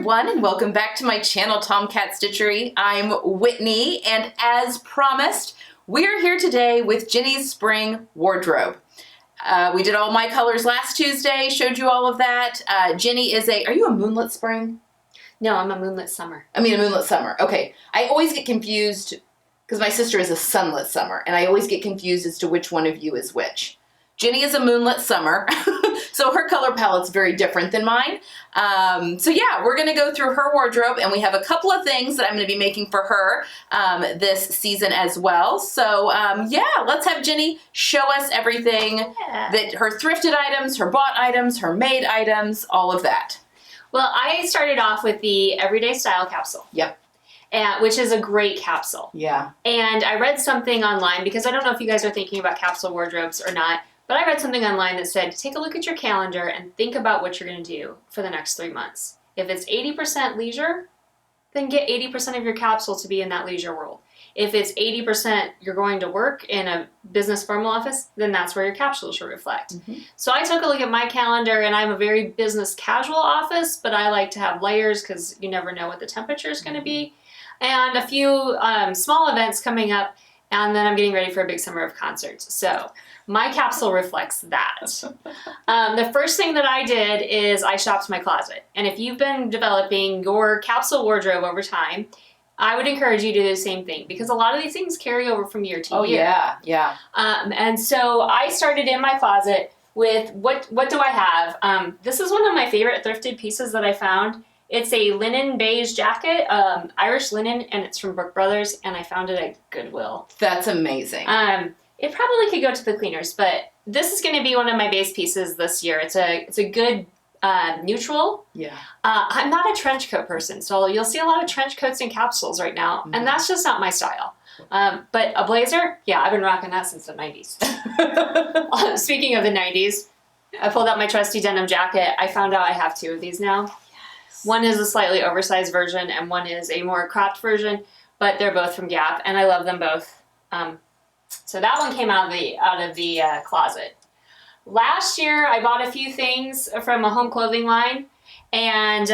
everyone, and welcome back to my channel, Tomcat Stitchery. I'm Whitney, and as promised, we're here today with Jenni's spring wardrobe. We did all my colors last Tuesday, showed you all of that. Jenni is are you a moonlit spring? No, I'm a moonlit summer. I mean a moonlit summer, okay. I always get confused, because my sister is a sunlit summer, and I always get confused as to which one of you is which. Jenni is a moonlit summer, so her color palette's very different than mine. So yeah, we're gonna go through her wardrobe, and we have a couple of things that I'm gonna be making for her this season as well. So yeah, let's have Jenni show us everything, that her thrifted items, her bought items, her made items, all of that. Well, I started off with the Everyday Style capsule. Yep. Which is a great capsule. Yeah. And I read something online, because I don't know if you guys are thinking about capsule wardrobes or not, but I read something online that said, take a look at your calendar and think about what you're going to do for the next 3 months. If it's 80% leisure, then get 80% of your capsule to be in that leisure world. If it's 80% you're going to work in a business formal office, then that's where your capsule should reflect. Mm-hmm. So I took a look at my calendar, and I'm a very business casual office, but I like to have layers because you never know what the temperature is going to be. And a few small events coming up, and then I'm getting ready for a big summer of concerts. So my capsule reflects that. The first thing that I did is I shopped my closet. And if you've been developing your capsule wardrobe over time, I would encourage you to do the same thing, because a lot of these things carry over from year to year. Oh yeah, yeah. And so I started in my closet with what do I have? This is one of my favorite thrifted pieces that I found. It's a linen beige jacket, Irish linen, and it's from Brook Brothers, and I found it at Goodwill. That's amazing. It probably could go to the cleaners, but this is going to be one of my base pieces this year. It's a good neutral. Yeah. I'm not a trench coat person, so you'll see a lot of trench coats and capsules right now, and that's just not my style. But a blazer, yeah, I've been rocking that since the 90s. Speaking of the 90s, I pulled out my trusty denim jacket. I found out I have two of these now. One is a slightly oversized version, and one is a more cropped version, but they're both from Gap, and I love them both. So that one came out of the closet. Last year, I bought a few things from a home clothing line, and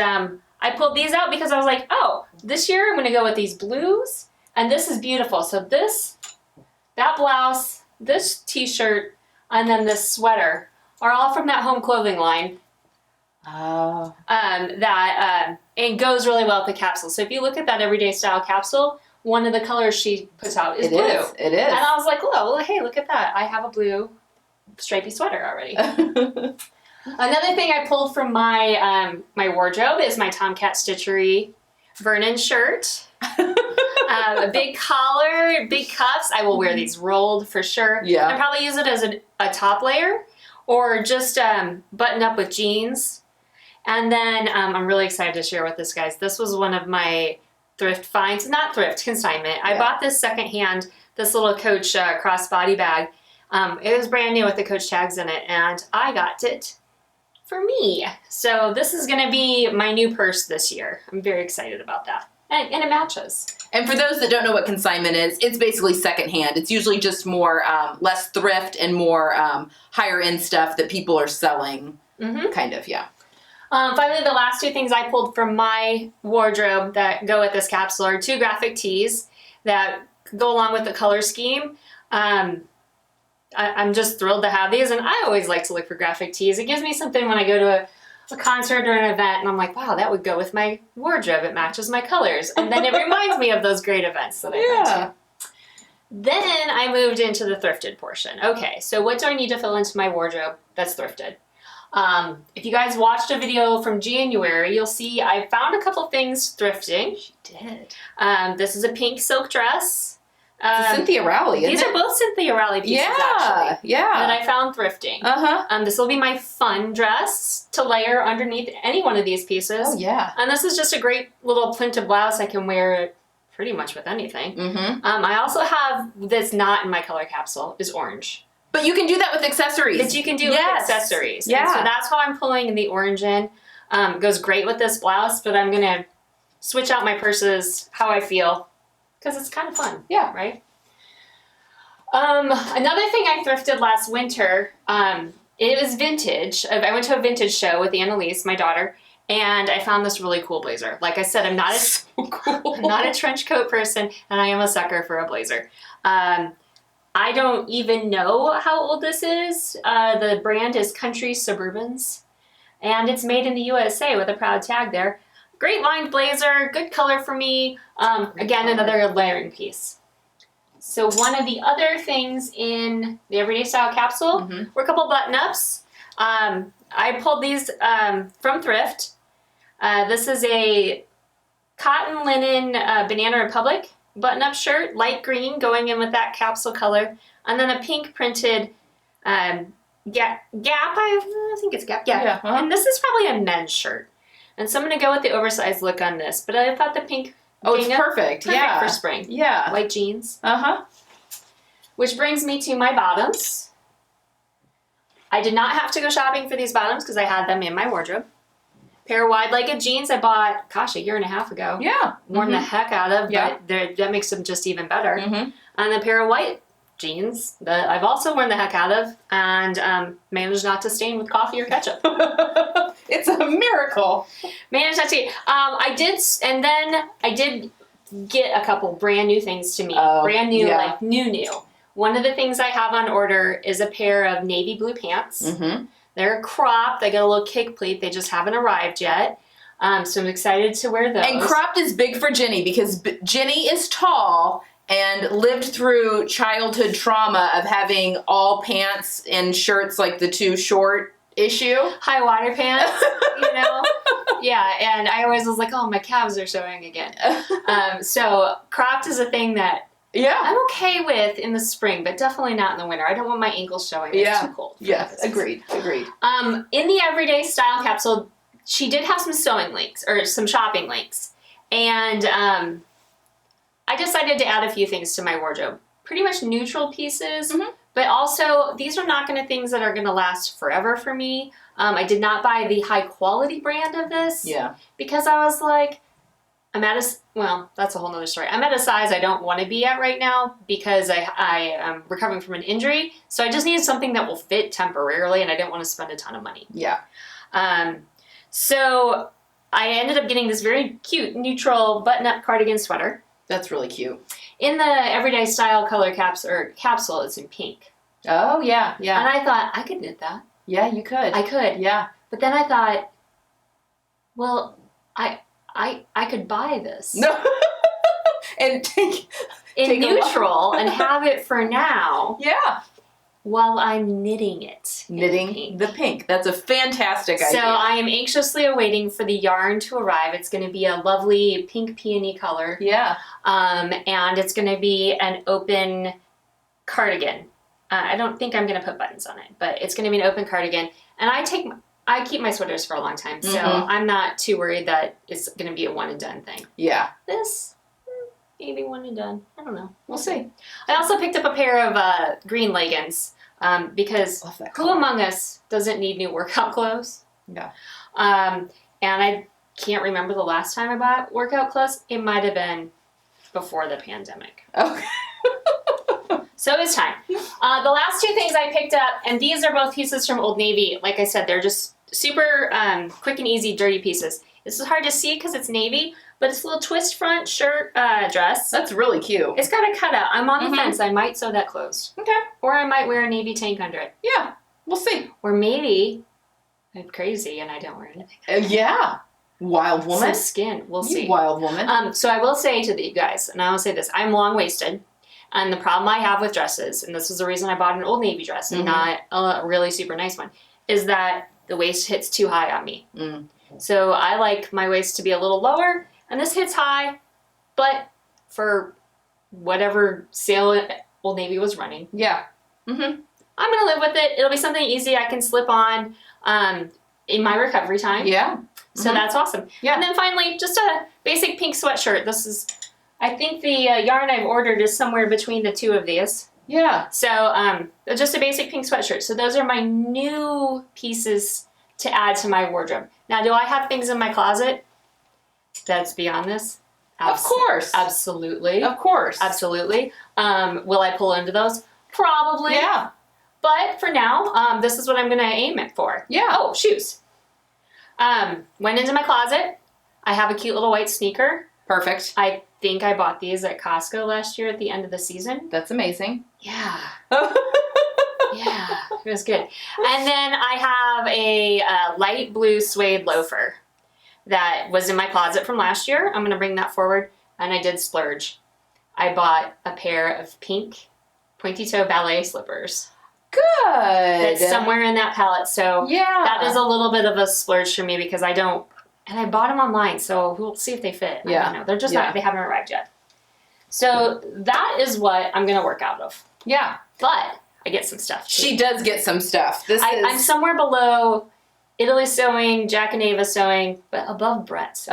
I pulled these out because I was like, oh, this year I'm going to go with these blues, and this is beautiful. So that blouse, this t-shirt, and then this sweater are all from that home clothing line. Oh. It goes really well with the capsule. So if you look at that Everyday Style capsule, one of the colors she puts out is blue. It is. And I was like, well, hey, look at that. I have a blue stripy sweater already. Another thing I pulled from my my wardrobe is my Tomcat Stitchery Vernon shirt. A big collar, big cuffs. I will wear these rolled for sure. Yeah. I'll probably use it as a top layer, or just button up with jeans. And then I'm really excited to share with this, guys. This was one of my thrift finds, not thrift, consignment. I bought this secondhand, this little Coach crossbody bag. It was brand new with the Coach tags in it, and I got it for me. So this is going to be my new purse this year. I'm very excited about that. And it matches. And for those that don't know what consignment is, it's basically secondhand. It's usually just more, less thrift and more higher end stuff that people are selling, kind of, yeah. Finally, the last two things I pulled from my wardrobe that go with this capsule are two graphic tees that go along with the color scheme. I'm just thrilled to have these, and I always like to look for graphic tees. It gives me something when I go to a concert or an event, and I'm like, wow, that would go with my wardrobe. It matches my colors. And then it reminds me of those great events that I've been to. Then I moved into the thrifted portion. Okay, so what do I need to fill into my wardrobe that's thrifted? If you guys watched a video from January, you'll see I found a couple things thrifting. She did. This is a pink silk dress. It's a Cynthia Rowley, isn't it? These are both Cynthia Rowley pieces, actually. Yeah. That I found thrifting. This will be my fun dress to layer underneath any one of these pieces. Oh, yeah. And this is just a great little printed blouse. I can wear it pretty much with anything. I also have this not in my color capsule, is orange. But you can do that with accessories. But you can do it with accessories. Yeah. And so that's what I'm pulling in the orange in. Goes great with this blouse, but I'm going to switch out my purses how I feel, because it's kind of fun. Yeah. Right? Another thing I thrifted last winter, it was vintage. I went to a vintage show with Annalise, my daughter, And I found this really cool blazer. Like I said, I'm not So cool. I'm not a trench coat person, and I am a sucker for a blazer. I don't even know how old this is. The brand is Country Suburbans, and it's made in the USA with a proud tag there. Great lined blazer, good color for me. Again, another layering piece. So one of the other things in the Everyday Style capsule were a couple button-ups. I pulled these from Thrift. This is a cotton linen Banana Republic button-up shirt, light green, going in with that capsule color, and then a pink printed Gap. I think it's Gap. Yeah. And this is probably a men's shirt. And so I'm going to go with the oversized look on this, but I thought the pink. Oh, it's perfect. Yeah. For spring. Yeah. White jeans. Uh-huh. Which brings me to my bottoms. I did not have to go shopping for these bottoms because I had them in my wardrobe. Pair of wide-legged jeans I bought, gosh, a year and a half ago. Yeah. Worn the heck out of, but that makes them just even better. And a pair of white jeans that I've also worn the heck out of and managed not to stain with coffee or ketchup. It's a miracle. Managed not to. I did get a couple brand new things to me. Brand new, like new. One of the things I have on order is a pair of navy blue pants. They're cropped. They got a little kick pleat. They just haven't arrived yet. So I'm excited to wear those. And cropped is big for Jenni because Jenni is tall and lived through childhood trauma of having all pants and shirts like the too short issue. High water pants, you know? Yeah, and I always was like, oh, my calves are showing again. So cropped is a thing that I'm okay with in the spring, but definitely not in the winter. I don't want my ankles showing. It's too cold. Yes, agreed. In the Everyday Style capsule, she did have some sewing links, or some shopping links. And I decided to add a few things to my wardrobe. Pretty much neutral pieces, but also these are not things that are going to last forever for me. I did not buy the high quality brand of this because I was like, that's a whole nother story. I'm at a size I don't want to be at right now because I am recovering from an injury. So I just needed something that will fit temporarily and I didn't want to spend a ton of money. So I ended up getting this very cute neutral button-up cardigan sweater. That's really cute. In the Everyday Style color capsule, it's in pink. Oh, yeah. And I thought, I could knit that. Yeah, you could. I could. Yeah. But then I thought, well, I could buy this. No. And take neutral and have it for now. Yeah. While I'm knitting it. Knitting the pink. That's a fantastic idea. So I am anxiously awaiting for the yarn to arrive. It's going to be a lovely pink peony color. Yeah. And it's going to be an open cardigan. I don't think I'm going to put buttons on it, but it's going to be an open cardigan. And I keep my sweaters for a long time, so I'm not too worried that it's going to be a one and done thing. Yeah. This, maybe one and done. I don't know. We'll see. I also picked up a pair of green leggings because who among us doesn't need new workout clothes? Yeah. And I can't remember the last time I bought workout clothes. It might have been before the pandemic. Okay. So it's time. The last two things I picked up, and these are both pieces from Old Navy. Like I said, they're just super quick and easy, dirty pieces. This is hard to see because it's navy, but it's a little twist front shirt dress. That's really cute. It's got a cutout. I'm on the fence. I might sew that closed. Okay. Or I might wear a navy tank under it. Yeah, we'll see. Or maybe I'm crazy and I don't wear anything. Yeah. Wild woman. Some skin. We'll see. Wild woman. So I will say to you guys, and I will say this, I'm long-waisted. And the problem I have with dresses, and this is the reason I bought an Old Navy dress and not a really super nice one, is that the waist hits too high on me. So I like my waist to be a little lower, and this hits high, but for whatever sale Old Navy was running. Yeah. I'm going to live with it. It'll be something easy I can slip on in my recovery time. Yeah. So that's awesome. Yeah. And then finally, just a basic pink sweatshirt. This is... I think the yarn I've ordered is somewhere between the two of these. Yeah. So just a basic pink sweatshirt. So those are my new pieces to add to my wardrobe. Now, do I have things in my closet that's beyond this? Of course. Absolutely. Of course. Absolutely. Will I pull into those? Probably. Yeah. But for now, this is what I'm going to aim it for. Yeah. Oh, shoes. Went into my closet. I have a cute little white sneaker. Perfect. I think I bought these at Costco last year at the end of the season. That's amazing. Yeah. Yeah, it was good. And then I have a light blue suede loafer that was in my closet from last year. I'm going to bring that forward. And I did splurge. I bought a pair of pink pointy toe ballet slippers. Good. That's somewhere in that palette. So yeah, that is a little bit of a splurge for me because I don't, and I bought them online. So we'll see if they fit. Yeah. I don't know. They're just not, they haven't arrived yet. So that is what I'm going to work out of. Yeah. But I get some stuff too. She does get some stuff. I'm somewhere below Italy Sewing, Jack and Ava Sewing, but above Brett's.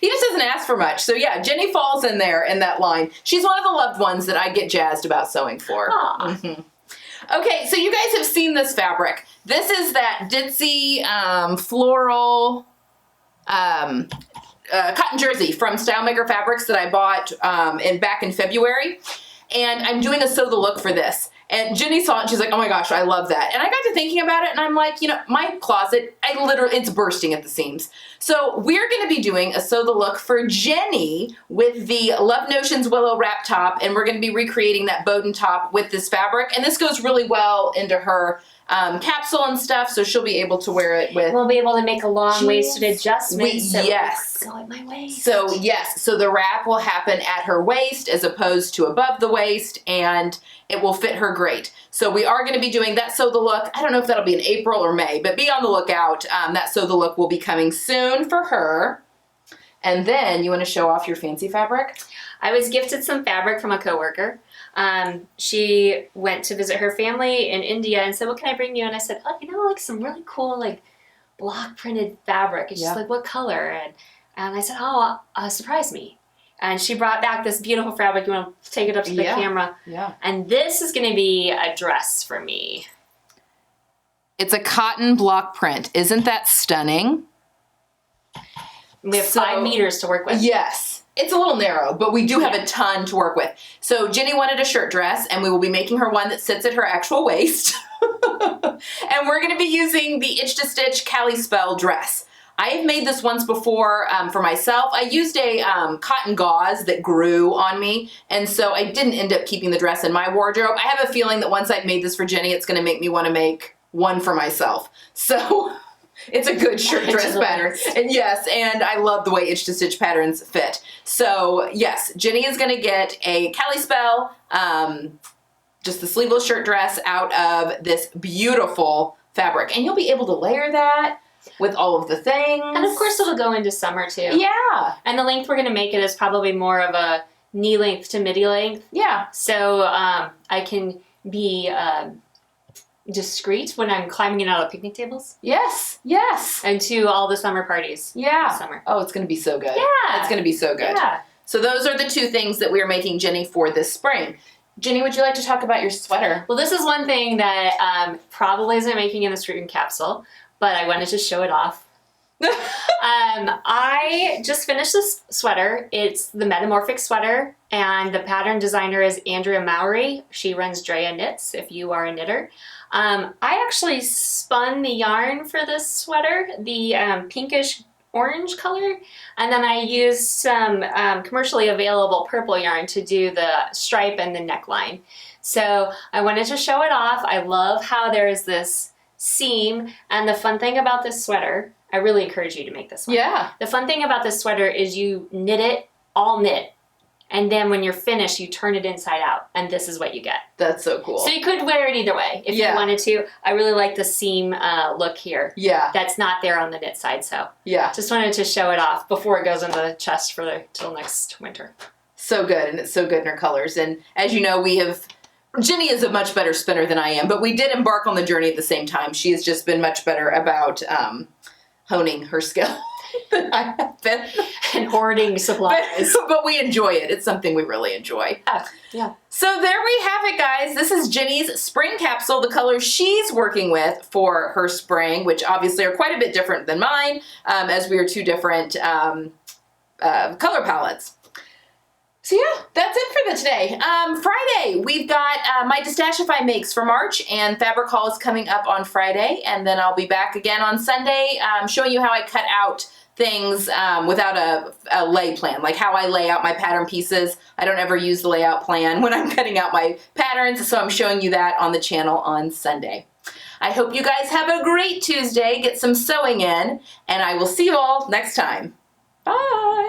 He just doesn't ask for much. So yeah, Jenni falls in there in that line. She's one of the loved ones that I get jazzed about sewing for. Mm-hmm. Okay, so you guys have seen this fabric. This is that ditzy floral cotton jersey from Style Maker Fabrics that I bought back in February. And I'm doing a sew the look for this. And Jenni saw it and she's like, oh my gosh, I love that. And I got to thinking about it and I'm like, my closet, it's bursting at the seams. So we're gonna be doing a sew the look for Jenni with the Love Notions Willow Wrap Top, and we're gonna be recreating that Bowden top with this fabric. And this goes really well into her capsule and stuff, so she'll be able to wear it with. We'll be able to make a long-waisted adjustment. Yes. Go at my waist. So yes, so the wrap will happen at her waist as opposed to above the waist, and it will fit her great. So we are going to be doing that sew the look. I don't know if that'll be in April or May, but be on the lookout. That sew the look will be coming soon for her. And then you want to show off your fancy fabric? I was gifted some fabric from a coworker. She went to visit her family in India and said, what can I bring you? And I said, oh, like some really cool, like block printed fabric. And she's like, what color? And I said, surprise me. And she brought back this beautiful fabric. You want to take it up to the camera? Yeah. And this is going to be a dress for me. It's a cotton block print. Isn't that stunning? We have 5 meters to work with. Yes. It's a little narrow, but we do have a ton to work with. So Jenni wanted a shirt dress, and we will be making her one that sits at her actual waist. And we're going to be using the Itch to Stitch Cali Spell dress. I have made this once before for myself. I used a cotton gauze that grew on me, and so I didn't end up keeping the dress in my wardrobe. I have a feeling that once I've made this for Jenni, it's going to make me want to make one for myself. So it's a good shirt dress pattern. And yes, and I love the way Itch to Stitch patterns fit. So yes, Jenni is going to get a Cali Spell, just the sleeveless shirt dress out of this beautiful fabric. And you'll be able to layer that with all of the things. And of course it'll go into summer too. Yeah. And the length we're going to make it is probably more of a knee length to midi length. Yeah. So I can be discreet when I'm climbing in out of picnic tables. Yes. Yes. And to all the summer parties. Yeah. This summer. Oh, it's going to be so good. Yeah. It's going to be so good. Yeah. So those are the 2 things that we are making Jenni for this spring. Jenni, would you like to talk about your sweater? Well, this is one thing that probably isn't making in the Street Capsule, but I wanted to show it off. I just finished this sweater. It's the Metamorphic sweater, and the pattern designer is Andrea Mowry. She runs Drea Knits, if you are a knitter. I actually spun the yarn for this sweater, the pinkish orange color, and then I used some commercially available purple yarn to do the stripe and the neckline. So I wanted to show it off. I love how there's this seam, and the fun thing about this sweater, I really encourage you to make this one. Yeah. The fun thing about this sweater is you knit it, all knit, and then when you're finished, you turn it inside out, and this is what you get. That's so cool. So you could wear it either way if you wanted to. I really like the seam look here. Yeah. That's not there on the knit side, so. Yeah. Just wanted to show it off before it goes on the chest till next winter. So good, and it's so good in her colors. And as you know, Jenni is a much better spinner than I am, but we did embark on the journey at the same time. She has just been much better about honing her skill than I have been. And hoarding supplies. But we enjoy it. It's something we really enjoy. Yeah. So there we have it, guys. This is Jenni's spring capsule, the colors she's working with for her spring, which obviously are quite a bit different than mine, as we are 2 different color palettes. So yeah, that's it for the today. Friday, we've got my Destashify makes for March, and Fabric Haul is coming up on Friday, and then I'll be back again on Sunday showing you how I cut out things without a lay plan, like how I lay out my pattern pieces. I don't ever use the layout plan when I'm cutting out my patterns, so I'm showing you that on the channel on Sunday. I hope you guys have a great Tuesday, get some sewing in, and I will see you all next time. Bye!